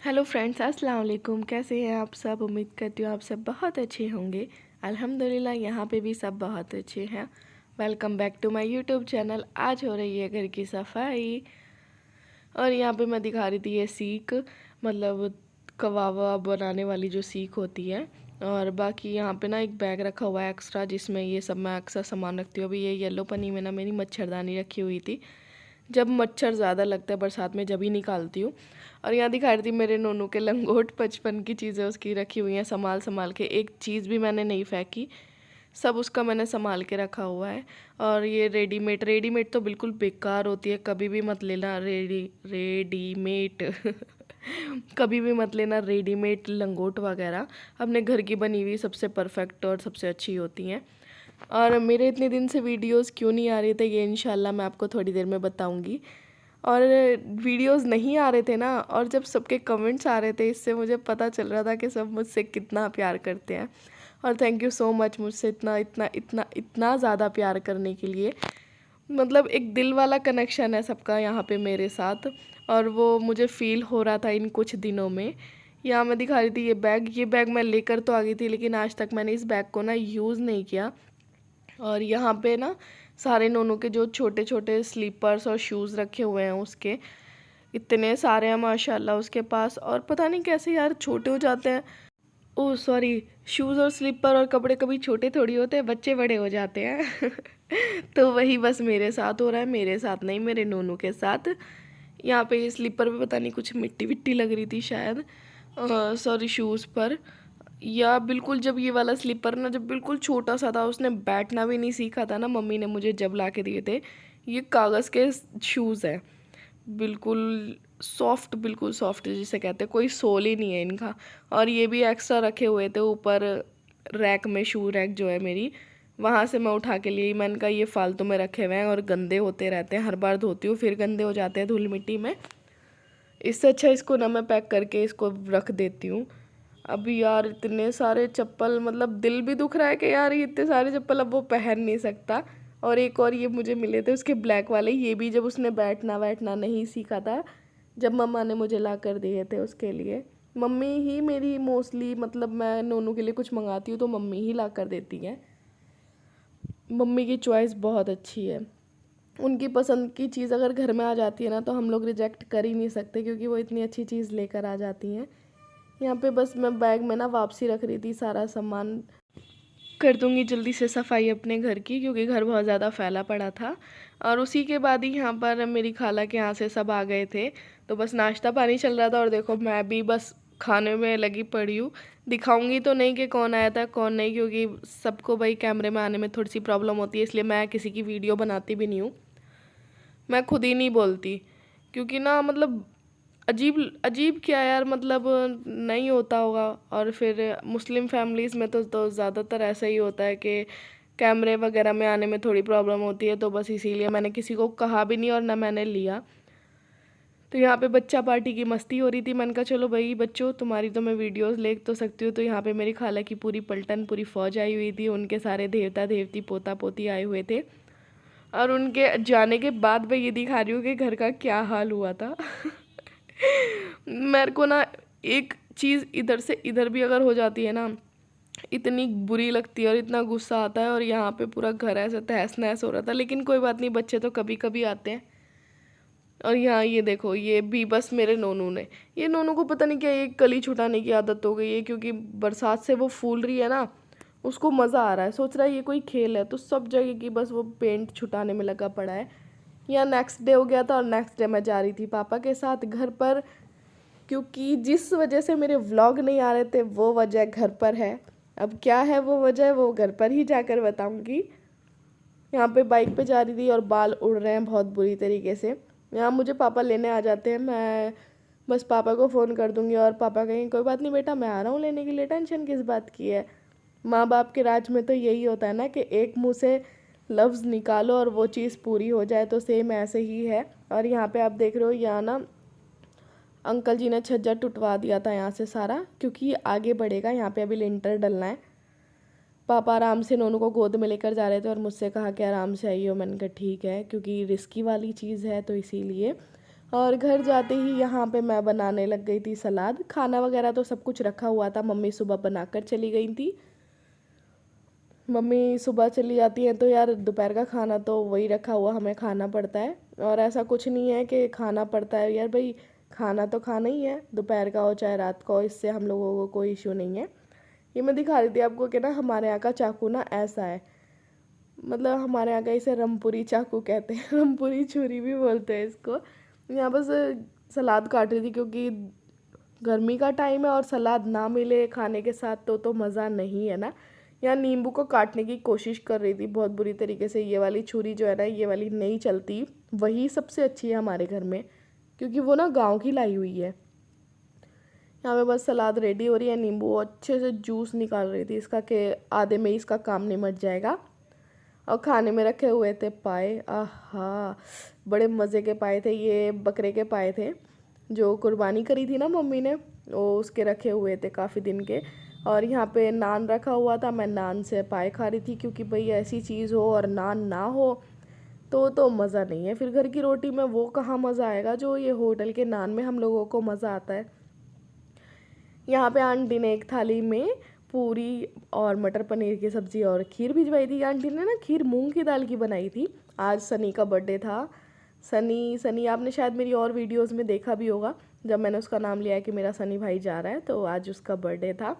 Hello friends, अस्सलाम वालेकुम। कैसे हैं आप सब? उम्मीद करती हूँ आप सब बहुत अच्छे होंगे। अल्हम्दुलिल्लाह यहाँ पे भी सब बहुत अच्छे हैं। Welcome back to my YouTube channel. आज हो रही है घर की सफाई और यहाँ पे मैं दिखा रही थी ये सीख, मतलब कबाब बनाने वाली जो सीख होती है। और बाकी यहाँ पे ना एक बैग रखा हुआ है एक्स्ट्रा, जिसमें ये सब मैं अक्सर सामान रखती हूँ। अभी ये येलो पन्नी में ना मेरी मच्छरदानी रखी हुई थी, जब मच्छर ज़्यादा लगता है बरसात में जब ही निकालती हूँ। और यहाँ दिखा रही थी मेरे नोनू के लंगोट, बचपन की चीज़ें उसकी रखी हुई हैं संभाल संभाल के। एक चीज़ भी मैंने नहीं फेंकी, सब उसका मैंने संभाल के रखा हुआ है। और ये रेडीमेड रेडीमेड तो बिल्कुल बेकार होती है, कभी भी मत लेना रेडीमेड कभी भी मत लेना रेडीमेड लंगोट वगैरह। अपने घर की बनी हुई सबसे परफेक्ट और सबसे अच्छी होती हैं। और मेरे इतने दिन से वीडियोस क्यों नहीं आ रहे थे, ये इंशाल्लाह मैं आपको थोड़ी देर में बताऊंगी। और वीडियोस नहीं आ रहे थे ना, और जब सबके कमेंट्स आ रहे थे, इससे मुझे पता चल रहा था कि सब मुझसे कितना प्यार करते हैं। और थैंक यू सो मच मुझसे इतना इतना इतना इतना ज़्यादा प्यार करने के लिए। मतलब एक दिल वाला कनेक्शन है सबका यहाँ पे मेरे साथ, और वो मुझे फ़ील हो रहा था इन कुछ दिनों में। यहाँ मैं दिखा रही थी ये बैग मैं लेकर तो आ गई थी, लेकिन आज तक मैंने इस बैग को ना यूज़ नहीं किया। और यहाँ पे ना सारे नोनों के जो छोटे छोटे स्लीपर्स और शूज़ रखे हुए हैं, उसके इतने सारे हैं माशाल्लाह उसके पास। और पता नहीं कैसे यार छोटे हो जाते हैं। ओह सॉरी, शूज़ और स्लीपर और कपड़े कभी छोटे थोड़ी होते हैं, बच्चे बड़े हो जाते हैं। तो वही बस मेरे साथ हो रहा है, मेरे साथ नहीं, मेरे नोनू के साथ। यहाँ पे स्लीपर पे पता नहीं कुछ मिट्टी विट्टी लग रही थी शायद, सॉरी शूज़ पर। या बिल्कुल जब ये वाला स्लीपर ना जब बिल्कुल छोटा सा था, उसने बैठना भी नहीं सीखा था ना, मम्मी ने मुझे जब ला के दिए थे। ये कागज़ के शूज़ हैं, बिल्कुल सॉफ्ट, बिल्कुल सॉफ्ट जिसे कहते हैं, कोई सोल ही नहीं है इनका। और ये भी एक्स्ट्रा रखे हुए थे ऊपर रैक में, शू रैक जो है मेरी, वहाँ से मैं उठा के लिए। मैंने कहा ये फालतू में रखे हुए हैं और गंदे होते रहते हैं, हर बार धोती हूँ फिर गंदे हो जाते हैं धूल मिट्टी में। इससे अच्छा इसको ना मैं पैक करके इसको रख देती हूँ। अभी यार इतने सारे चप्पल, मतलब दिल भी दुख रहा है कि यार ये इतने सारे चप्पल अब वो पहन नहीं सकता। और एक और ये मुझे मिले थे उसके ब्लैक वाले, ये भी जब उसने बैठना बैठना नहीं सीखा था, जब मम्मा ने मुझे ला कर दिए थे उसके लिए। मम्मी ही मेरी मोस्टली, मतलब मैं नोनू के लिए कुछ मंगाती हूँ तो मम्मी ही ला कर देती हैं। मम्मी की चॉइस बहुत अच्छी है। उनकी पसंद की चीज़ अगर घर में आ जाती है ना, तो हम लोग रिजेक्ट कर ही नहीं सकते, क्योंकि वो इतनी अच्छी चीज़ लेकर आ जाती हैं। यहाँ पे बस मैं बैग में ना वापसी रख रही थी, सारा सामान कर दूंगी जल्दी से सफाई अपने घर की, क्योंकि घर बहुत ज़्यादा फैला पड़ा था। और उसी के बाद ही यहाँ पर मेरी खाला के यहाँ से सब आ गए थे, तो बस नाश्ता पानी चल रहा था। और देखो मैं भी बस खाने में लगी पड़ी हूँ। दिखाऊंगी तो नहीं कि कौन आया था कौन नहीं, क्योंकि सबको भाई कैमरे में आने में थोड़ी सी प्रॉब्लम होती है, इसलिए मैं किसी की वीडियो बनाती भी नहीं हूँ। मैं खुद ही नहीं बोलती, क्योंकि ना मतलब अजीब अजीब क्या यार, मतलब नहीं होता होगा। और फिर मुस्लिम फैमिलीज़ में तो ज़्यादातर ऐसा ही होता है कि कैमरे वगैरह में आने में थोड़ी प्रॉब्लम होती है, तो बस इसीलिए मैंने किसी को कहा भी नहीं और ना मैंने लिया। तो यहाँ पे बच्चा पार्टी की मस्ती हो रही थी, मैंने कहा चलो भाई बच्चों, तुम्हारी तो मैं वीडियोस ले तो सकती हूँ। तो यहाँ पे मेरी खाला की पूरी पलटन, पूरी फौज आई हुई थी, उनके सारे देवता देवती पोता पोती आए हुए थे। और उनके जाने के बाद मैं ये दिखा रही हूँ कि घर का क्या हाल हुआ था। मेरे को ना एक चीज़ इधर से इधर भी अगर हो जाती है ना, इतनी बुरी लगती है और इतना गुस्सा आता है। और यहाँ पे पूरा घर ऐसे तहस नहस हो रहा था, लेकिन कोई बात नहीं, बच्चे तो कभी कभी आते हैं। और यहाँ ये देखो, ये भी बस मेरे नोनू ने, ये नोनू को पता नहीं क्या ये कली छुटाने की आदत हो गई है, क्योंकि बरसात से वो फूल रही है ना, उसको मज़ा आ रहा है, सोच रहा है ये कोई खेल है, तो सब जगह की बस वो पेंट छुटाने में लगा पड़ा है। या नेक्स्ट डे हो गया था, और नेक्स्ट डे मैं जा रही थी पापा के साथ घर पर, क्योंकि जिस वजह से मेरे व्लॉग नहीं आ रहे थे वो वजह घर पर है। अब क्या है वो वजह, वो घर पर ही जाकर बताऊंगी। यहाँ पे बाइक पे जा रही थी और बाल उड़ रहे हैं बहुत बुरी तरीके से। यहाँ मुझे पापा लेने आ जाते हैं, मैं बस पापा को फ़ोन कर दूंगी और पापा कहेंगे कोई बात नहीं बेटा, मैं आ रहा हूँ लेने के लिए, टेंशन किस बात की है। माँ बाप के राज में तो यही होता है ना कि एक मुँह से लफ्ज़ निकालो और वो चीज़ पूरी हो जाए, तो सेम ऐसे ही है। और यहाँ पे आप देख रहे हो, यहाँ ना अंकल जी ने छज्जा टुटवा दिया था यहाँ से सारा, क्योंकि ये आगे बढ़ेगा, यहाँ पे अभी लिंटर डलना है। पापा आराम से नोनू को गोद में लेकर जा रहे थे और मुझसे कहा कि आराम से आइए। मैंने कहा ठीक है, क्योंकि रिस्की वाली चीज़ है तो इसीलिए। और घर जाते ही यहाँ पे मैं बनाने लग गई थी सलाद। खाना वगैरह तो सब कुछ रखा हुआ था, मम्मी सुबह बनाकर चली गई थी। मम्मी सुबह चली जाती हैं तो यार दोपहर का खाना तो वही रखा हुआ हमें खाना पड़ता है। और ऐसा कुछ नहीं है कि खाना पड़ता है यार भाई, खाना तो खाना ही है, दोपहर का हो चाहे रात का हो, इससे हम लोगों को कोई इशू नहीं है। ये मैं दिखा रही थी आपको कि ना हमारे यहाँ का चाकू ना ऐसा है, मतलब हमारे यहाँ का इसे रमपुरी चाकू कहते हैं, रमपुरी छुरी भी बोलते हैं इसको। यहाँ बस सलाद काट रही थी क्योंकि गर्मी का टाइम है और सलाद ना मिले खाने के साथ तो मज़ा नहीं है ना। यहाँ नींबू को काटने की कोशिश कर रही थी बहुत बुरी तरीके से। ये वाली छुरी जो है ना, ये वाली नहीं चलती, वही सबसे अच्छी है हमारे घर में क्योंकि वो ना गांव की लाई हुई है। यहाँ पे बस सलाद रेडी हो रही है, नींबू अच्छे से जूस निकाल रही थी इसका कि आधे में ही इसका काम निमट जाएगा। और खाने में रखे हुए थे पाए, आहा बड़े मज़े के पाए थे। ये बकरे के पाए थे जो कुर्बानी करी थी ना मम्मी ने, वो उसके रखे हुए थे काफ़ी दिन के। और यहाँ पे नान रखा हुआ था, मैं नान से पाए खा रही थी क्योंकि भाई ऐसी चीज़ हो और नान ना हो तो मज़ा नहीं है। फिर घर की रोटी में वो कहाँ मज़ा आएगा जो ये होटल के नान में हम लोगों को मज़ा आता है। यहाँ पे आंटी ने एक थाली में पूरी और मटर पनीर की सब्ज़ी और खीर भिजवाई थी। आंटी ने ना खीर मूंग की दाल की बनाई थी। आज सनी का बर्थडे था। सनी आपने शायद मेरी और वीडियोस में देखा भी होगा जब मैंने उसका नाम लिया है कि मेरा सनी भाई जा रहा है, तो आज उसका बर्थडे था।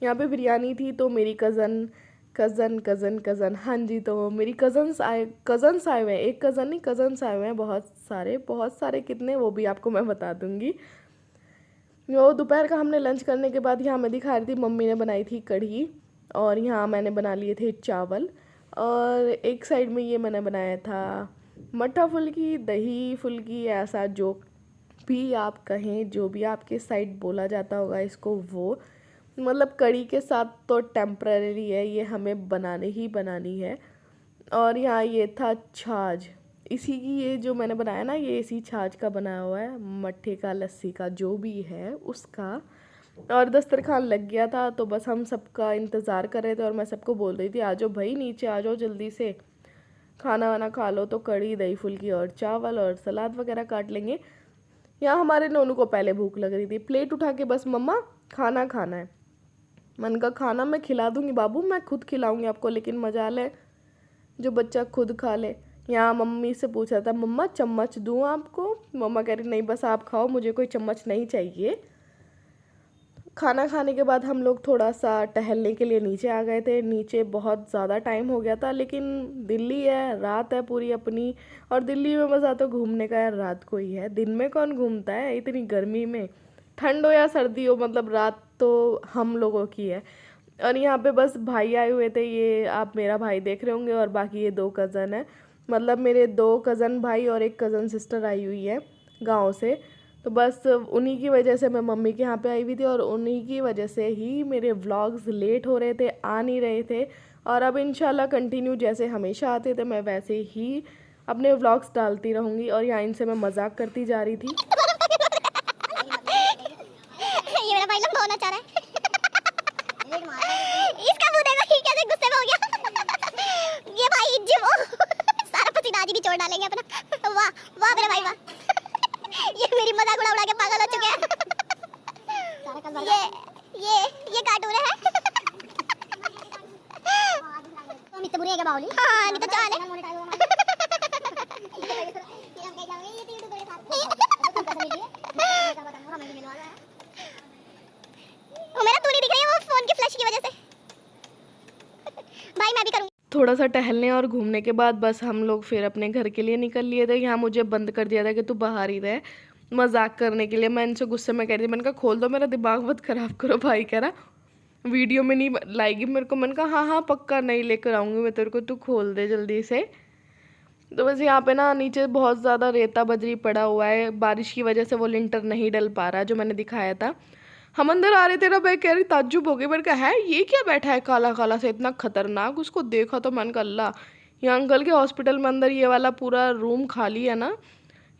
यहाँ पे बिरयानी थी तो मेरी कज़न हाँ जी, तो मेरी कज़न्स आए हुए हैं, एक कज़न नहीं कज़न्स आए हुए हैं, बहुत सारे कितने वो भी आपको मैं बता दूँगी। वो दोपहर का हमने लंच करने के बाद यहाँ मैं दिखा रही थी, मम्मी ने बनाई थी कढ़ी और यहाँ मैंने बना लिए थे चावल। और एक साइड में ये मैंने बनाया था मट्ठा फुल्की, दही फुल्की, ऐसा जो भी आप कहें, जो भी आपके साइड बोला जाता होगा इसको, वो मतलब कढ़ी के साथ तो टेम्परेरी है, ये हमें बनानी ही बनानी है। और यहाँ ये था छाछ, इसी की, ये जो मैंने बनाया ना ये इसी छाछ का बनाया हुआ है, मट्ठे का लस्सी का जो भी है उसका। और दस्तरखान लग गया था तो बस हम सबका इंतज़ार कर रहे थे और मैं सबको बोल रही थी आ जाओ भाई नीचे आ जाओ जल्दी से, खाना वाना खा लो। तो कढ़ी, दही फुल्की और चावल और सलाद वगैरह काट लेंगे। यहाँ हमारे नोनू को पहले भूख लग रही थी, प्लेट उठा के बस मम्मा खाना खाना है। मन का खाना मैं खिला दूँगी बाबू, मैं खुद खिलाऊँगी आपको, लेकिन मजाल है जो बच्चा खुद खा ले। यहाँ मम्मी से पूछा था मम्मा चम्मच दूँ आपको, मम्मा कह रही नहीं बस आप खाओ, मुझे कोई चम्मच नहीं चाहिए। खाना खाने के बाद हम लोग थोड़ा सा टहलने के लिए नीचे आ गए थे। नीचे बहुत ज़्यादा टाइम हो गया था, लेकिन दिल्ली है, रात है पूरी अपनी, और दिल्ली में मज़ा तो घूमने का यार रात को ही है, दिन में कौन घूमता है इतनी गर्मी में, ठंड हो या सर्दी हो, मतलब रात तो हम लोगों की है। और यहाँ पे बस भाई आए हुए थे, ये आप मेरा भाई देख रहे होंगे, और बाकी ये 2 कज़न है, मतलब मेरे 2 कज़न भाई और एक कज़न सिस्टर आई हुई है गांव से। तो बस उन्हीं की वजह से मैं मम्मी के यहाँ पे आई हुई थी और उन्हीं की वजह से ही मेरे व्लॉग्स लेट हो रहे थे, आ नहीं रहे थे। और अब इंशाल्लाह कंटिन्यू जैसे हमेशा आते थे मैं वैसे ही अपने व्लॉग्स डालती रहूँगी। और यहाँ इनसे मैं मजाक करती जा रही थी। ये मेरा भाई लंबा होना चाह रहा है। इसका मुंह देखो ये कैसे गुस्से में हो गया। ये भाई जिम सारा पसीना आज भी छोड़ डालेंगे अपना। वाह वाह मेरे भाई वाह। ये मेरी मजाक उड़ा के पागल हो चुके हैं। ये कार्टून है। हम इतने बुरे हैं क्या बाहुली? हाँ नहीं तो चाल है। मेरा तू नहीं दिख रही है वो फोन की फ्लैश की वजह से। भाई मैं भी करूँगी। थोड़ा सा टहलने और घूमने के बाद बस हम लोग फिर अपने घर के लिए निकल लिए थे। यहाँ मुझे बंद कर दिया था कि तू बाहर ही रहे, मजाक करने के लिए। मैं इनसे गुस्से में कह रही थी, मैंने कहा खोल दो, मेरा दिमाग मत खराब करो। भाई कह रहा वीडियो में नहीं लाएगी मेरे को। मैंने कहा हाँ पक्का नहीं लेकर आऊँगी मैं तेरे को, तू खोल दे जल्दी से। तो बस यहाँ पे ना नीचे बहुत ज़्यादा रेता बजरी पड़ा हुआ है, बारिश की वजह से वो लिंटर नहीं डल पा रहा जो मैंने दिखाया था। हम अंदर आ रहे थे ना, मैं कह रही ताज्जुब हो गई, मैंने कहा है ये क्या बैठा है काला काला से, इतना खतरनाक। उसको देखा तो मैंने कहा अल्लाह, यहाँ अंकल के हॉस्पिटल में अंदर ये वाला पूरा रूम खाली है ना,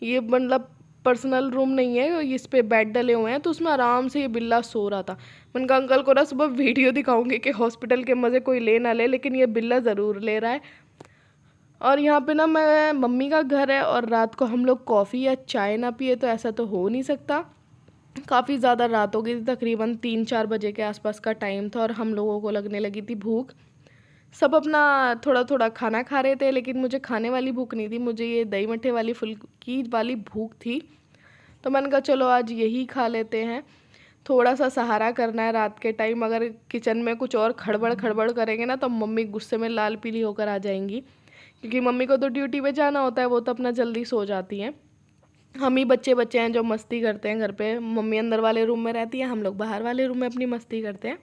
ये मतलब पर्सनल रूम नहीं है, इस पे बेड डले हुए हैं, तो उसमें आराम से ये बिल्ला सो रहा था। मैंने कहा अंकल को ना सुबह वीडियो दिखाऊंगी कि हॉस्पिटल के मज़े कोई ले ना ले, लेकिन ये बिल्ला ज़रूर ले रहा है। और यहाँ पे ना मैं मम्मी का घर है और रात को हम लोग कॉफ़ी या चाय ना पिए तो ऐसा तो हो नहीं सकता। काफ़ी ज़्यादा रात हो गई थी, तकरीबन 3-4 बजे के आसपास का टाइम था और हम लोगों को लगने लगी थी भूख। सब अपना थोड़ा थोड़ा खाना खा रहे थे, लेकिन मुझे खाने वाली भूख नहीं थी, मुझे ये दही मट्ठे वाली फुल्की वाली भूख थी। तो मैंने कहा चलो आज यही खा लेते हैं। थोड़ा सा सहारा करना है रात के टाइम, अगर किचन में कुछ और खड़बड़ खड़बड़ करेंगे ना तो मम्मी गुस्से में लाल पीली होकर आ जाएंगी, क्योंकि मम्मी को तो ड्यूटी पे जाना होता है, वो तो अपना जल्दी सो जाती हैं। हम ही बच्चे बच्चे हैं जो मस्ती करते हैं घर पे। मम्मी अंदर वाले रूम में रहती है, हम लोग बाहर वाले रूम में अपनी मस्ती करते हैं।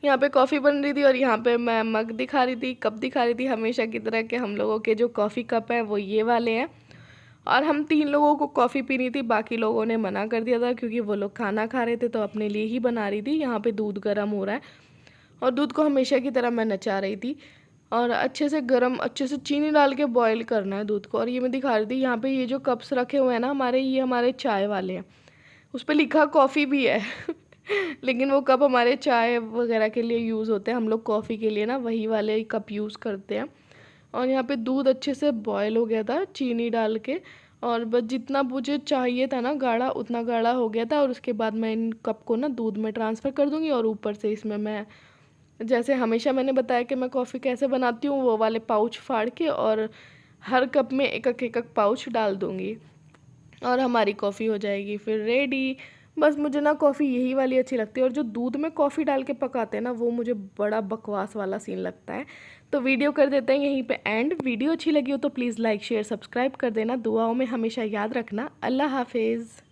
यहाँ पे कॉफ़ी बन रही थी और यहाँ पे मैं मग दिखा रही थी, कप दिखा रही थी। हमेशा की तरह के हम लोगों के जो कॉफ़ी कप हैं वो ये वाले हैं, और हम 3 लोगों को कॉफ़ी पीनी थी, बाकी लोगों ने मना कर दिया था क्योंकि वो लोग खाना खा रहे थे, तो अपने लिए ही बना रही थी। यहाँ पे दूध गर्म हो रहा है और दूध को हमेशा की तरह मैं नचा रही थी और अच्छे से गर्म, अच्छे से चीनी डाल के बॉईल करना है दूध को। और ये मैं दिखा रही थी, यहाँ पे ये जो कप्स रखे हुए हैं ना हमारे, ये हमारे चाय वाले हैं। उस पर लिखा कॉफ़ी भी है लेकिन वो कप हमारे चाय वगैरह के लिए यूज़ होते हैं, हम लोग कॉफ़ी के लिए ना वही वाले कप यूज़ करते हैं। और यहाँ पे दूध अच्छे से बॉयल हो गया था चीनी डाल के, और बस जितना मुझे चाहिए था ना गाढ़ा, उतना गाढ़ा हो गया था। और उसके बाद मैं इन कप को ना दूध में ट्रांसफ़र कर दूँगी और ऊपर से इसमें मैं, जैसे हमेशा मैंने बताया कि मैं कॉफ़ी कैसे बनाती हूँ, वो वाले पाउच फाड़ के और हर कप में एक एक पाउच डाल दूँगी और हमारी कॉफ़ी हो जाएगी फिर रेडी। बस मुझे ना कॉफ़ी यही वाली अच्छी लगती है, और जो दूध में कॉफ़ी डाल के पकाते हैं ना वो मुझे बड़ा बकवास वाला सीन लगता है। तो वीडियो कर देते हैं यहीं पे एंड। वीडियो अच्छी लगी हो तो प्लीज़ लाइक शेयर सब्सक्राइब कर देना, दुआओं में हमेशा याद रखना। अल्लाह हाफिज़।